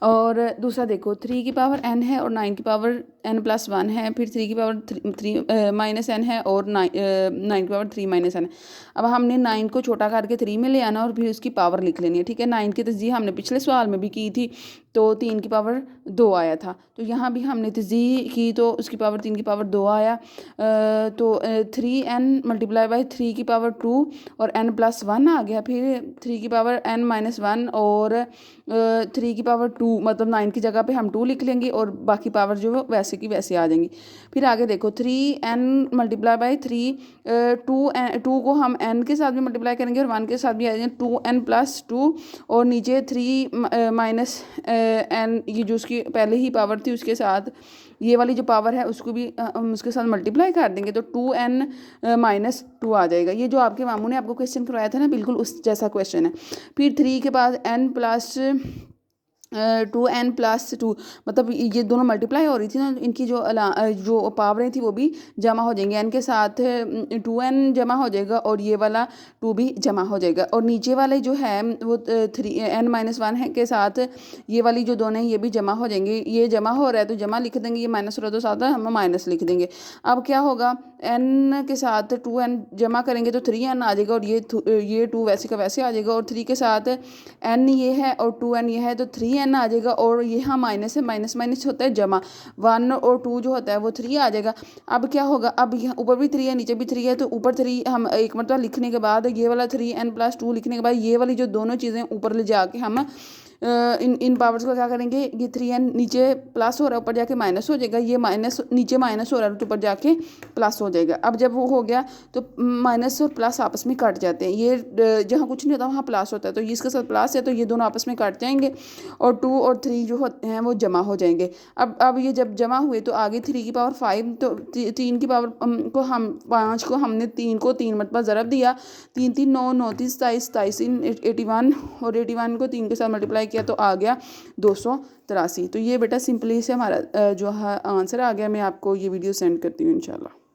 और दूसरा देखो 3 की पावर n है और 9 की पावर n+1 है, फिर 3 की पावर थ्री माइनस n है और 9 की पावर 3 माइनस n है। अब हमने 9 को छोटा करके 3 में ले आना और फिर उसकी पावर लिख लेनी है, ठीक है। 9 की तस्जीह हमने पिछले सवाल में भी की थी, तो 3 की पावर 2 आया था, तो यहाँ भी हमने तस्जीह की तो उसकी पावर 3 की पावर 2 आया। तो 3n × 3 की पावर 2 और n+1 आ गया, फिर 3 की पावर n-1 और 3 की पावर 2, मतलब 9 की जगह पे हम 2 लिख लेंगे और बाकी पावर जो वैसे की वैसे आ जाएंगी। फिर आगे देखो 3n × 3 2 को हम n के साथ भी मल्टीप्लाई करेंगे और 1 के साथ भी आ जाएंगे, 2n+2 और नीचे 3 माइनस n, ये जो उसकी पहले ही पावर थी उसके साथ ये वाली जो पावर है उसको भी हम उसके साथ मल्टीप्लाई कर देंगे, तो 2n-2 आ जाएगा। ये जो आपके मामू ने आपको क्वेश्चन करवाया था ना, बिल्कुल उस जैसा क्वेश्चन है। फिर 3 के बाद n+2 मतलब ये दोनों मल्टीप्लाई हो रही थी ना, इनकी जो पावरें थी वो भी जमा हो जाएंगी। n के साथ 2n जमा हो जाएगा और ये वाला 2 भी जमा हो जाएगा, और नीचे वाले जो है वो 3n-1 है के साथ ये वाली जो दोनों हैं ये भी जमा हो जाएंगे। ये जमा हो रहा है तो जमा लिख देंगे, ये माइनस हो रहा है तो साथ हम माइनस लिख देंगे। अब क्या होगा, n के साथ 2n जमा करेंगे तो 3n आ जाएगा और ये 2 वैसे का वैसे आ जाएगा, और 3 के साथ n ये है और 2n ये है तो 3n आ जाएगा, और यहाँ माइनस है, माइनस माइनस होता है जमा, 1 और 2 जो होता है वो 3 आ जाएगा। अब क्या होगा, अब यहाँ ऊपर भी 3 है नीचे भी 3 है, तो ऊपर 3 हम एक मरतबा लिखने के बाद ये वाला 3n+2 लिखने के बाद ये वाली जो दोनों चीज़ें ऊपर ले जाके हम इन पावर्स को क्या करेंगे, ये 3n नीचे प्लस हो रहा है ऊपर जाके माइनस हो जाएगा, ये माइनस नीचे माइनस हो रहा है तो ऊपर जाके प्लस हो जाएगा। अब जब वो हो गया तो माइनस और प्लस आपस में कट जाते हैं, ये जहाँ कुछ नहीं होता वहाँ प्लस होता है, तो इसके साथ प्लस है तो ये दोनों आपस में कट जाएंगे और 2 और 3 जो होते हैं वो जमा हो जाएंगे। अब ये जब जमा हुए तो आगे 3 की पावर 5, तो 3 की पावर को हम 5 को हमने 3 को 3 मरतबा ज़रब दिया, 3 3 9 9 3 27 27 81 और 81 को 3 के साथ मल्टीप्लाई किया तो आ गया 283। तो ये बेटा सिंपली से हमारा जो है आंसर आ गया। मैं आपको ये वीडियो सेंड करती हूँ इंशाल्लाह।